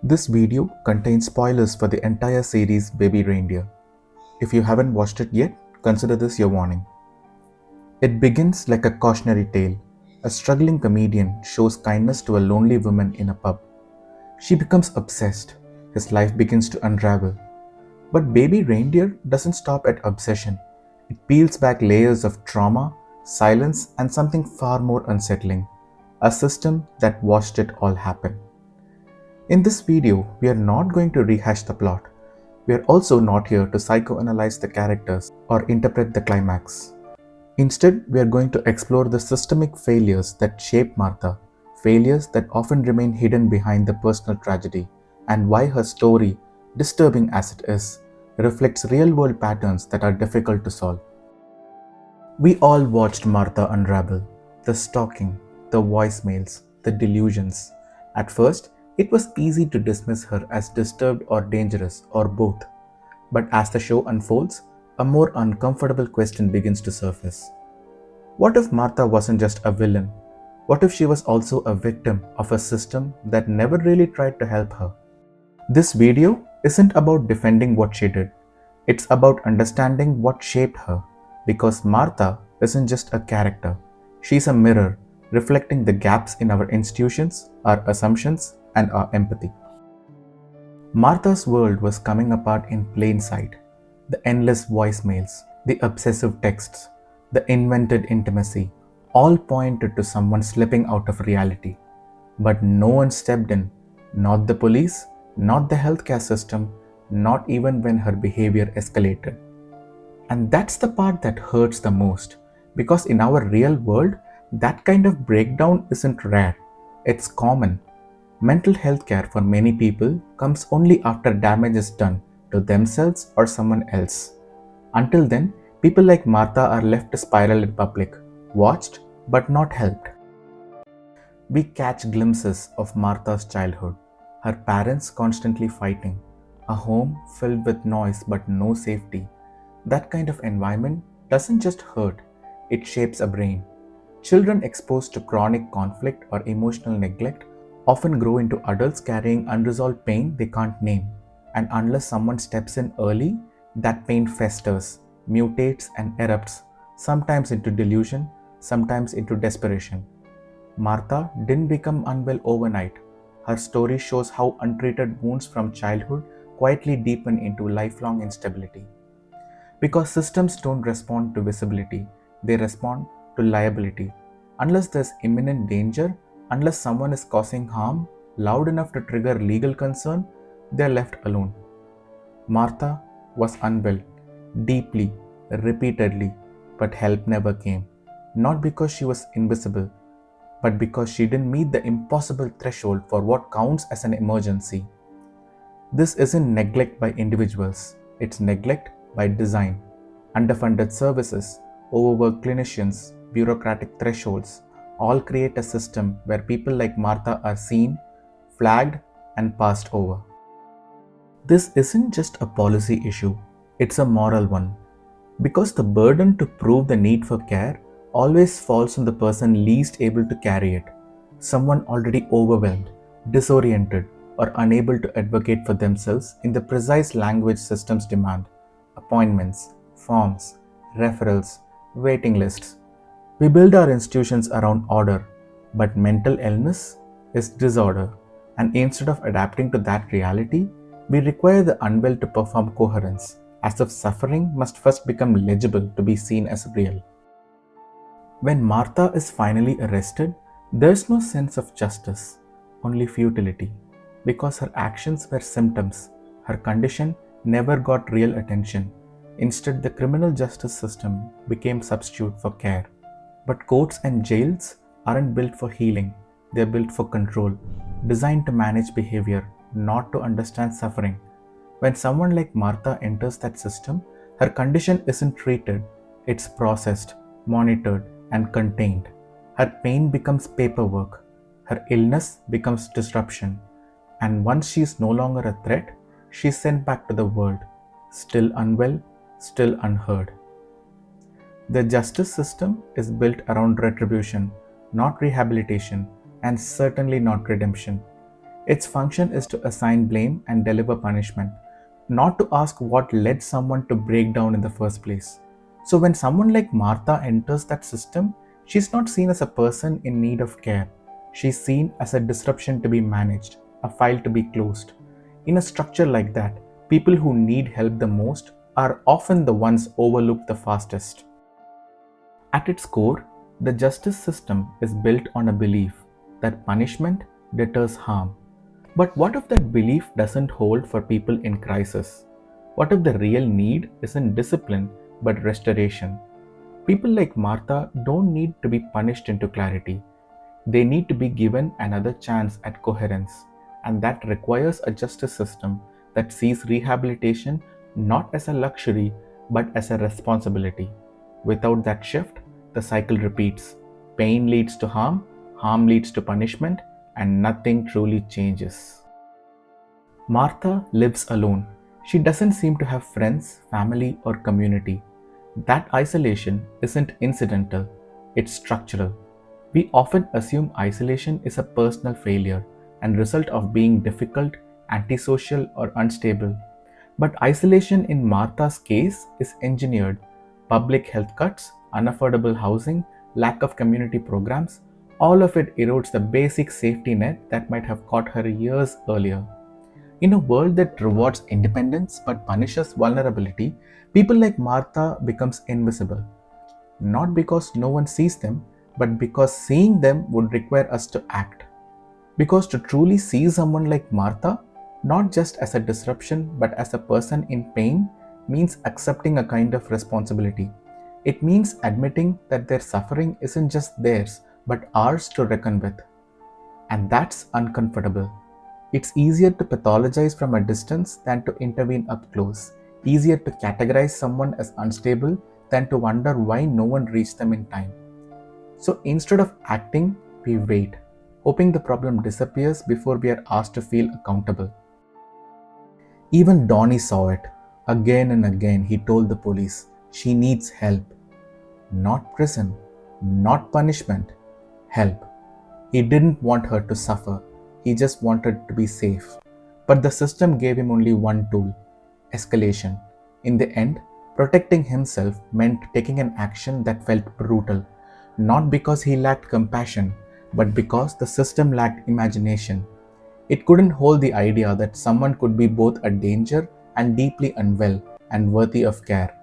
This video contains spoilers for the entire series Baby Reindeer. If you haven't watched it yet, consider this your warning. It begins like a cautionary tale. A struggling comedian shows kindness to a lonely woman in a pub. She becomes obsessed. His life begins to unravel. But Baby Reindeer doesn't stop at obsession. It peels back layers of trauma, silence, and something far more unsettling. A system that watched it all happen. In this video, we are not going to rehash the plot. We are also not here to psychoanalyze the characters or interpret the climax. Instead, we are going to explore the systemic failures that shape Martha, failures that often remain hidden behind the personal tragedy, and why her story, disturbing as it is, reflects real-world patterns that are difficult to solve. We all watched Martha unravel, the stalking, the voicemails, the delusions. At first, it was easy to dismiss her as disturbed or dangerous or both. But as the show unfolds, a more uncomfortable question begins to surface. What if Martha wasn't just a villain? What if she was also a victim of a system that never really tried to help her? This video isn't about defending what she did. It's about understanding what shaped her. Because Martha isn't just a character. She's a mirror reflecting the gaps in our institutions, our assumptions, and our empathy. Martha's world was coming apart in plain sight. The endless voicemails, the obsessive texts, the invented intimacy, all pointed to someone slipping out of reality. But no one stepped in, not the police, not the healthcare system, not even when her behavior escalated. And that's the part that hurts the most, because in our real world, that kind of breakdown isn't rare, it's common. Mental health care for many people comes only after damage is done to themselves or someone else. Until then, people like Martha are left to spiral in public, watched but not helped. We catch glimpses of Martha's childhood, her parents constantly fighting, a home filled with noise but no safety. That kind of environment doesn't just hurt, it shapes a brain. Children exposed to chronic conflict or emotional neglect often grow into adults carrying unresolved pain they can't name. And unless someone steps in early, that pain festers, mutates, and erupts, sometimes into delusion, sometimes into desperation. Martha didn't become unwell overnight. Her story shows how untreated wounds from childhood quietly deepen into lifelong instability. Because systems don't respond to visibility, they respond to liability. Unless there's imminent danger, unless someone is causing harm loud enough to trigger legal concern, they're left alone. Martha was unwell, deeply, repeatedly, but help never came. Not because she was invisible, but because she didn't meet the impossible threshold for what counts as an emergency. This isn't neglect by individuals, it's neglect by design. Underfunded services, overworked clinicians, bureaucratic thresholds all create a system where people like Martha are seen, flagged, and passed over. This isn't just a policy issue, it's a moral one. Because the burden to prove the need for care always falls on the person least able to carry it. Someone already overwhelmed, disoriented, or unable to advocate for themselves in the precise language systems demand. Appointments, forms, referrals, waiting lists. We build our institutions around order, but mental illness is disorder, and instead of adapting to that reality, we require the unwell to perform coherence, as if suffering must first become legible to be seen as real. When Martha is finally arrested, there's no sense of justice, only futility, because her actions were symptoms, her condition never got real attention. Instead, the criminal justice system became substitute for care. But courts and jails aren't built for healing, they're built for control, designed to manage behavior, not to understand suffering. When someone like Martha enters that system, her condition isn't treated, it's processed, monitored, and contained. Her pain becomes paperwork, her illness becomes disruption, and once she is no longer a threat, she is sent back to the world, still unwell, still unheard. The justice system is built around retribution, not rehabilitation, and certainly not redemption. Its function is to assign blame and deliver punishment, not to ask what led someone to break down in the first place. So, when someone like Martha enters that system, she's not seen as a person in need of care. She's seen as a disruption to be managed, a file to be closed. In a structure like that, people who need help the most are often the ones overlooked the fastest. At its core, the justice system is built on a belief that punishment deters harm. But what if that belief doesn't hold for people in crisis? What if the real need isn't discipline but restoration? People like Martha don't need to be punished into clarity. They need to be given another chance at coherence, and that requires a justice system that sees rehabilitation not as a luxury but as a responsibility. Without that shift, the cycle repeats. Pain leads to harm, harm leads to punishment, and nothing truly changes. Martha lives alone. She doesn't seem to have friends, family, or community. That isolation isn't incidental, it's structural. We often assume isolation is a personal failure and result of being difficult, antisocial, or unstable. But isolation in Martha's case is engineered. Public health cuts, unaffordable housing, lack of community programs, all of it erodes the basic safety net that might have caught her years earlier. In a world that rewards independence but punishes vulnerability, people like Martha becomes invisible. Not because no one sees them, but because seeing them would require us to act. Because to truly see someone like Martha, not just as a disruption but as a person in pain, means accepting a kind of responsibility. It means admitting that their suffering isn't just theirs but ours to reckon with. And that's uncomfortable. It's easier to pathologize from a distance than to intervene up close. Easier to categorize someone as unstable than to wonder why no one reached them in time. So instead of acting, we wait, hoping the problem disappears before we are asked to feel accountable. Even Donnie saw it. Again and again, he told the police she needs help. Not prison, not punishment, help. He didn't want her to suffer, he just wanted to be safe. But the system gave him only one tool: escalation. In the end, protecting himself meant taking an action that felt brutal, not because he lacked compassion, but because the system lacked imagination. It couldn't hold the idea that someone could be both a danger and deeply unwell and worthy of care.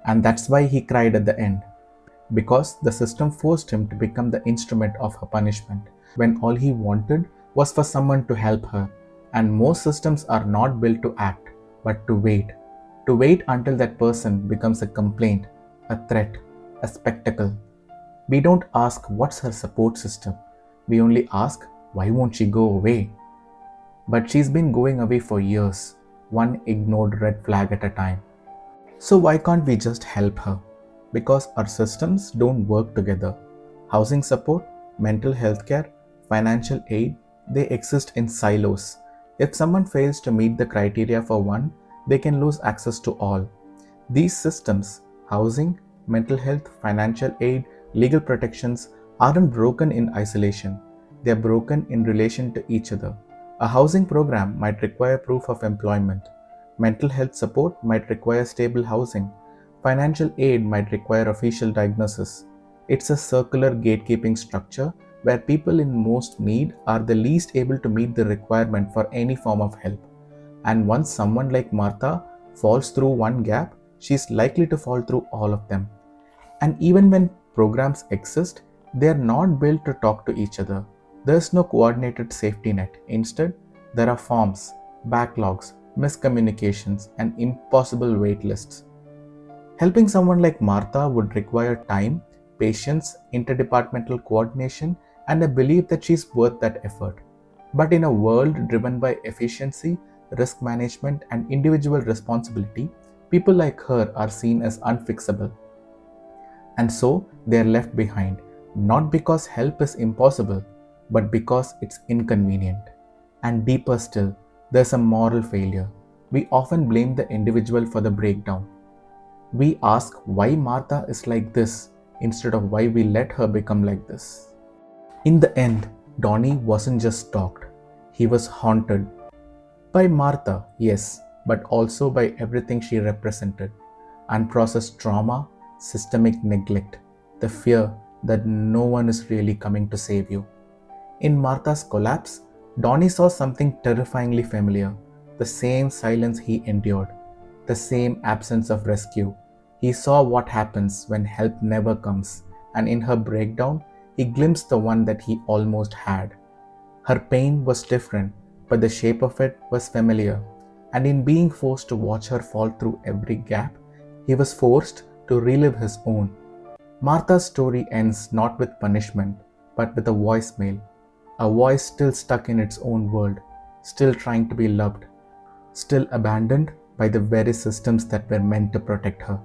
And that's why he cried at the end, because the system forced him to become the instrument of her punishment, when all he wanted was for someone to help her. And most systems are not built to act, but to wait until that person becomes a complaint, a threat, a spectacle. We don't ask what's her support system, we only ask why won't she go away? But she's been going away for years, one ignored red flag at a time. So why can't we just help her? Because our systems don't work together. Housing support, mental health care, financial aid, they exist in silos. If someone fails to meet the criteria for one, they can lose access to all. These systems, housing, mental health, financial aid, legal protections, aren't broken in isolation. They are broken in relation to each other. A housing program might require proof of employment. Mental health support might require stable housing. Financial aid might require official diagnosis. It's a circular gatekeeping structure where people in most need are the least able to meet the requirement for any form of help. And once someone like Martha falls through one gap, she's likely to fall through all of them. And even when programs exist, they are not built to talk to each other. There's no coordinated safety net. Instead, there are forms, backlogs, miscommunications, and impossible wait lists. Helping someone like Martha would require time, patience, interdepartmental coordination, and a belief that she's worth that effort. But in a world driven by efficiency, risk management, and individual responsibility, people like her are seen as unfixable. And so they are left behind, not because help is impossible, but because it's inconvenient. And deeper still, there's a moral failure. We often blame the individual for the breakdown. We ask why Martha is like this instead of why we let her become like this. In the end, Donnie wasn't just stalked, He was haunted by Martha, yes, but also by everything she represented: unprocessed trauma, systemic neglect, the fear that no one is really coming to save you. In Martha's collapse, Donnie saw something terrifyingly familiar: the same silence he endured, the same absence of rescue. He saw what happens when help never comes, and in her breakdown, he glimpsed the one that he almost had. Her pain was different, but the shape of it was familiar, and in being forced to watch her fall through every gap, he was forced to relive his own. Martha's story ends not with punishment, but with a voicemail, a voice still stuck in its own world, still trying to be loved, still abandoned by the very systems that were meant to protect her.